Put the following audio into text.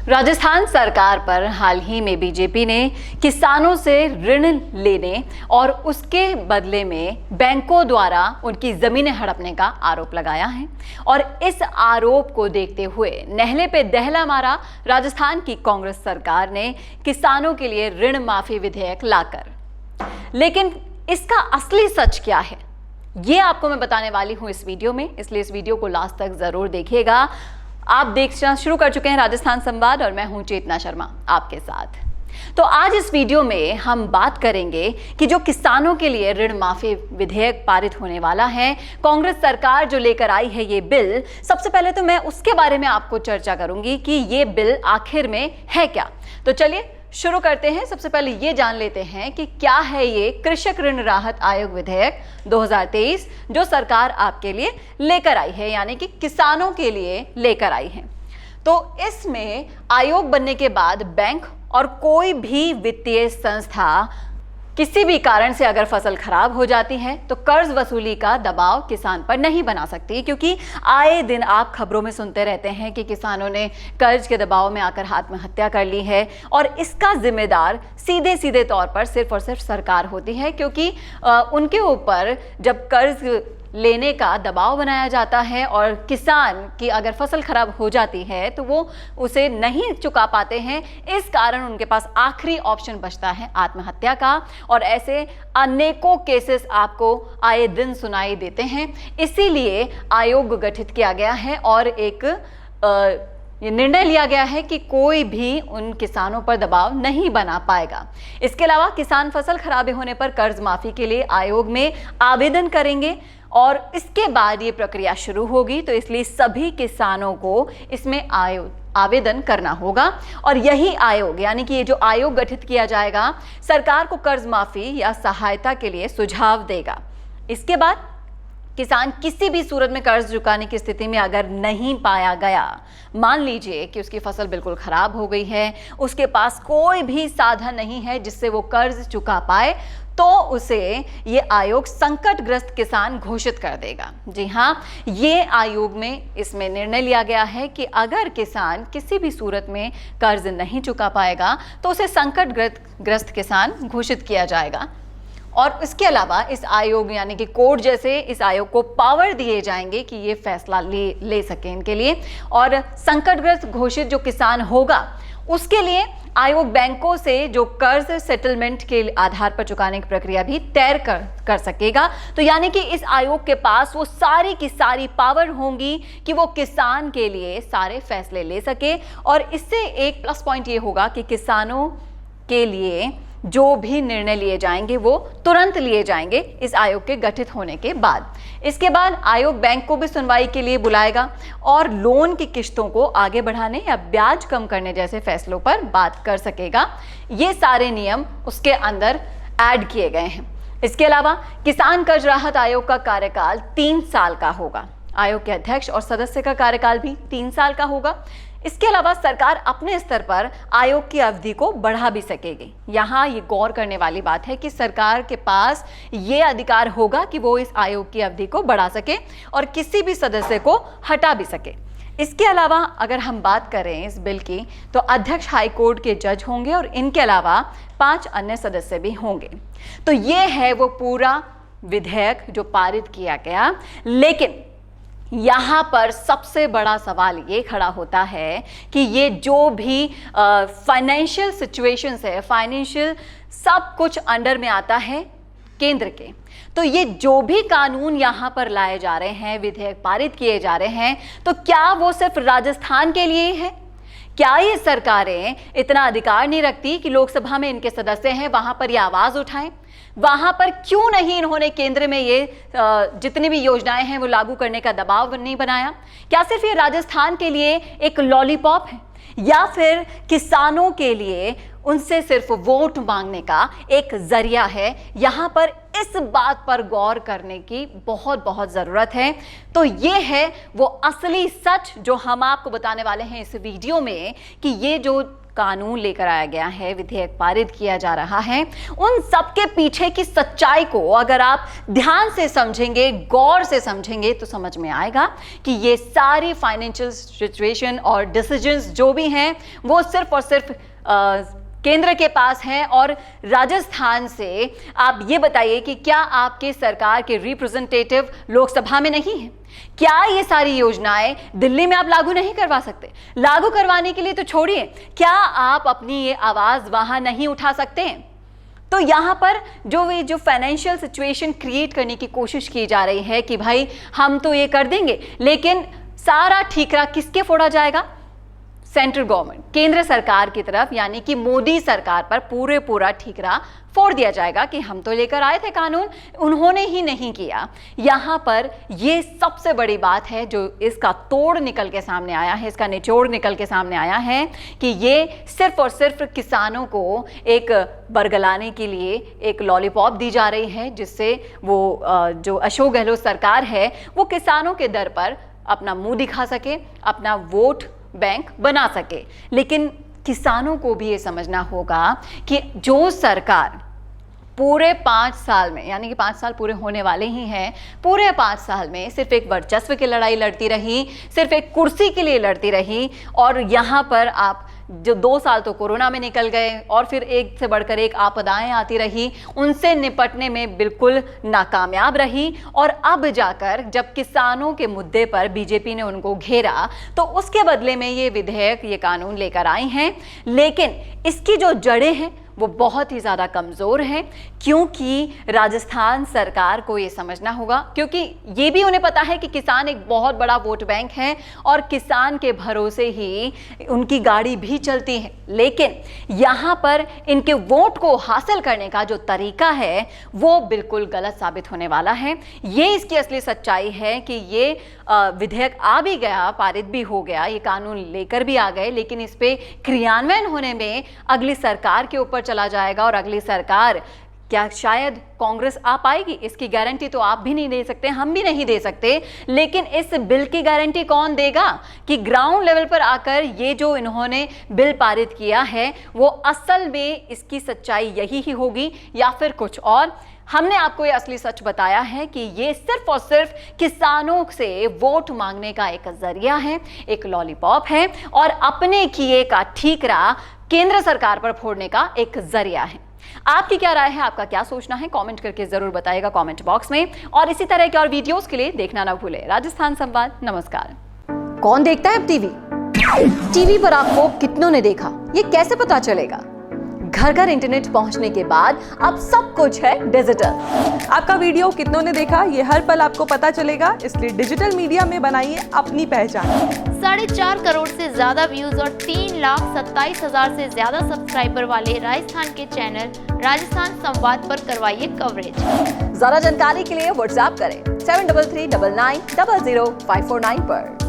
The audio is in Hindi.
राजस्थान सरकार पर हाल ही में बीजेपी ने किसानों से ऋण लेने और उसके बदले में बैंकों द्वारा उनकी जमीनें हड़पने का आरोप लगाया है। और इस आरोप को देखते हुए नहले पे दहला मारा राजस्थान की कांग्रेस सरकार ने किसानों के लिए ऋण माफी विधेयक लाकर। लेकिन इसका असली सच क्या है, ये आपको मैं बताने वाली हूं इस वीडियो में, इसलिए इस वीडियो को लास्ट तक जरूर देखिएगा। आप देखना शुरू कर चुके हैं राजस्थान संवाद और मैं हूं चेतना शर्मा आपके साथ। तो आज इस वीडियो में हम बात करेंगे कि जो किसानों के लिए ऋण माफी विधेयक पारित होने वाला है, कांग्रेस सरकार जो लेकर आई है ये बिल, सबसे पहले तो मैं उसके बारे में आपको चर्चा करूंगी कि ये बिल आखिर में है क्या। तो चलिए शुरू करते हैं। सबसे पहले ये जान लेते हैं कि क्या है ये कृषक ऋण राहत आयोग विधेयक 2023 जो सरकार आपके लिए लेकर आई है, यानी कि किसानों के लिए लेकर आई है। तो इसमें आयोग बनने के बाद बैंक और कोई भी वित्तीय संस्था किसी भी कारण से अगर फसल खराब हो जाती है तो कर्ज वसूली का दबाव किसान पर नहीं बना सकती, क्योंकि आए दिन आप खबरों में सुनते रहते हैं कि किसानों ने कर्ज के दबाव में आकर आत्महत्या कर ली है। और इसका जिम्मेदार सीधे सीधे तौर पर सिर्फ और सिर्फ सरकार होती है, क्योंकि उनके ऊपर जब कर्ज लेने का दबाव बनाया जाता है और किसान की अगर फसल खराब हो जाती है तो वो उसे नहीं चुका पाते हैं, इस कारण उनके पास आखिरी ऑप्शन बचता है आत्महत्या का। और ऐसे अनेकों केसेस आपको आए दिन सुनाई देते हैं। इसीलिए आयोग गठित किया गया है और एक ये निर्णय लिया गया है कि कोई भी उन किसानों पर दबाव नहीं बना पाएगा। इसके अलावा किसान फसल खराबे होने पर कर्ज माफी के लिए आयोग में आवेदन करेंगे और इसके बाद ये प्रक्रिया शुरू होगी। तो इसलिए सभी किसानों को इसमें आवेदन करना होगा और यही आयोग, यानी कि ये जो आयोग गठित किया जाएगा, सरकार को कर्ज माफी या सहायता के लिए सुझाव देगा। इसके बाद किसान किसी भी सूरत में कर्ज चुकाने की स्थिति में अगर नहीं पाया गया, मान लीजिए कि उसकी फसल बिल्कुल खराब हो गई है, उसके पास कोई भी साधन नहीं है जिससे वो कर्ज चुका पाए, तो उसे ये आयोग संकटग्रस्त किसान घोषित कर देगा। जी हाँ, ये आयोग में इसमें निर्णय लिया गया है कि अगर किसान किसी भी सूरत में कर्ज नहीं चुका पाएगा तो उसे संकटग्रस्त किसान घोषित किया जाएगा। और इसके अलावा इस आयोग यानी कि कोर्ट जैसे इस आयोग को पावर दिए जाएंगे कि ये फैसला ले सके इनके लिए। और संकटग्रस्त घोषित जो किसान होगा उसके लिए आयोग बैंकों से जो कर्ज सेटलमेंट के आधार पर चुकाने की प्रक्रिया भी तय कर सकेगा। तो यानी कि इस आयोग के पास वो सारी की सारी पावर होंगी कि वो किसान के लिए सारे फैसले ले सके। और इससे एक प्लस पॉइंट ये होगा कि किसानों के लिए जो भी निर्णय लिए जाएंगे वो तुरंत लिए जाएंगे इस आयोग के गठित होने के बाद। इसके बाद आयोग बैंक को भी सुनवाई के लिए बुलाएगा और लोन की किश्तों को आगे बढ़ाने या ब्याज कम करने जैसे फैसलों पर बात कर सकेगा। ये सारे नियम उसके अंदर ऐड किए गए हैं। इसके अलावा किसान कर्ज राहत आयोग का कार्यकाल 3 साल का होगा। आयोग के अध्यक्ष और सदस्य का कार्यकाल भी 3 साल का होगा। इसके अलावा सरकार अपने स्तर पर आयोग की अवधि को बढ़ा भी सकेगी। यहाँ ये गौर करने वाली बात है कि सरकार के पास ये अधिकार होगा कि वो इस आयोग की अवधि को बढ़ा सके और किसी भी सदस्य को हटा भी सके। इसके अलावा अगर हम बात करें इस बिल की, तो अध्यक्ष हाईकोर्ट के जज होंगे और इनके अलावा 5 अन्य सदस्य भी होंगे। तो ये है वो पूरा विधेयक जो पारित किया गया। लेकिन यहाँ पर सबसे बड़ा सवाल ये खड़ा होता है कि ये जो भी फाइनेंशियल सिचुएशंस है, फाइनेंशियल सब कुछ अंडर में आता है केंद्र के। तो ये जो भी कानून यहाँ पर लाए जा रहे हैं, विधेयक पारित किए जा रहे हैं, तो क्या वो सिर्फ राजस्थान के लिए है? क्या ये सरकारें इतना अधिकार नहीं रखती कि लोकसभा में इनके सदस्य हैं वहां पर ये आवाज उठाएं? वहां पर क्यों नहीं इन्होंने केंद्र में ये जितनी भी योजनाएं हैं वो लागू करने का दबाव नहीं बनाया? क्या सिर्फ ये राजस्थान के लिए एक लॉलीपॉप है या फिर किसानों के लिए उनसे सिर्फ वोट मांगने का एक जरिया है? यहाँ पर इस बात पर गौर करने की बहुत ज़रूरत है। तो ये है वो असली सच जो हम आपको बताने वाले हैं इस वीडियो में कि ये जो कानून लेकर आया गया है, विधेयक पारित किया जा रहा है, उन सबके पीछे की सच्चाई को अगर आप ध्यान से समझेंगे, गौर से समझेंगे तो समझ में आएगा कि ये सारी फाइनेंशियल सिचुएशन और डिसीजंस जो भी हैं वो सिर्फ और सिर्फ केंद्र के पास है। और राजस्थान से आप ये बताइए कि क्या आपके सरकार के रिप्रेजेंटेटिव लोकसभा में नहीं है? क्या ये सारी योजनाएं दिल्ली में आप लागू नहीं करवा सकते? लागू करवाने के लिए तो छोड़िए, क्या आप अपनी ये आवाज वहां नहीं उठा सकते हैं? तो यहां पर जो फाइनेंशियल सिचुएशन क्रिएट करने की कोशिश की जा रही है कि भाई हम तो ये कर देंगे, लेकिन सारा ठीकरा किसके फोड़ा जाएगा? सेंट्रल गवर्नमेंट, केंद्र सरकार की तरफ, यानी कि मोदी सरकार पर पूरा ठीकरा फोड़ दिया जाएगा कि हम तो लेकर आए थे कानून, उन्होंने ही नहीं किया। यहां पर ये सबसे बड़ी बात है जो इसका तोड़ निकल के सामने आया है, इसका निचोड़ निकल के सामने आया है कि ये सिर्फ और सिर्फ किसानों को एक बरगलाने के लिए एक लॉलीपॉप दी जा रही है, जिससे वो जो अशोक गहलोत सरकार है वो किसानों के दर पर अपना मुंह दिखा सके, अपना वोट बैंक बना सके। लेकिन किसानों को भी ये समझना होगा कि जो सरकार पूरे 5 साल में, यानी कि 5 साल पूरे होने वाले ही हैं, पूरे 5 साल में सिर्फ एक वर्चस्व की लड़ाई लड़ती रही, सिर्फ एक कुर्सी के लिए लड़ती रही, और यहाँ पर आप जो 2 साल तो कोरोना में निकल गए और फिर एक से बढ़कर एक आपदाएं आती रही, उनसे निपटने में बिल्कुल नाकामयाब रही। और अब जाकर जब किसानों के मुद्दे पर बीजेपी ने उनको घेरा तो उसके बदले में ये विधेयक, ये कानून लेकर आई हैं। लेकिन इसकी जो जड़ें हैं वो बहुत ही ज़्यादा कमज़ोर है, क्योंकि राजस्थान सरकार को ये समझना होगा, क्योंकि ये भी उन्हें पता है कि किसान एक बहुत बड़ा वोट बैंक है और किसान के भरोसे ही उनकी गाड़ी भी चलती है। लेकिन यहाँ पर इनके वोट को हासिल करने का जो तरीका है वो बिल्कुल गलत साबित होने वाला है। ये इसकी असली सच्चाई है कि ये विधेयक आ भी गया, पारित भी हो गया, ये कानून लेकर भी आ गए, लेकिन इस पे क्रियान्वयन होने में अगली सरकार के ऊपर चला जाएगा। और अगली सरकार क्या शायद कांग्रेस आ पाएगी, इसकी गारंटी तो आप भी नहीं दे सकते, हम भी नहीं दे सकते। लेकिन इस बिल की गारंटी कौन देगा कि ग्राउंड लेवल पर आकर ये जो इन्होंने बिल पारित किया है वो असल में इसकी सच्चाई यही ही होगी या फिर कुछ और? हमने आपको ये असली सच बताया है कि ये सिर्फ और सिर्फ किसानों से वोट मांगने का एक जरिया है, एक लॉलीपॉप है, और अपने किए का ठीकरा केंद्र सरकार पर फोड़ने का एक जरिया है। आपकी क्या राय है, आपका क्या सोचना है, कमेंट करके जरूर बताइएगा कमेंट बॉक्स में। और इसी तरह के और वीडियोस के लिए देखना ना भूले राजस्थान संवाद। नमस्कार। कौन देखता है अब टीवी पर आपको कितनों ने देखा, ये कैसे पता चलेगा? घर घर इंटरनेट पहुंचने के बाद अब सब कुछ है डिजिटल। आपका वीडियो कितनों ने देखा ये हर पल आपको पता चलेगा, इसलिए डिजिटल मीडिया में बनाइए अपनी पहचान। 4.5 करोड़ से ज्यादा व्यूज और 3,27,000 से ज्यादा सब्सक्राइबर वाले राजस्थान के चैनल राजस्थान संवाद पर करवाइए कवरेज। ज्यादा जानकारी के लिए व्हाट्सएप करें 7339900549 पर।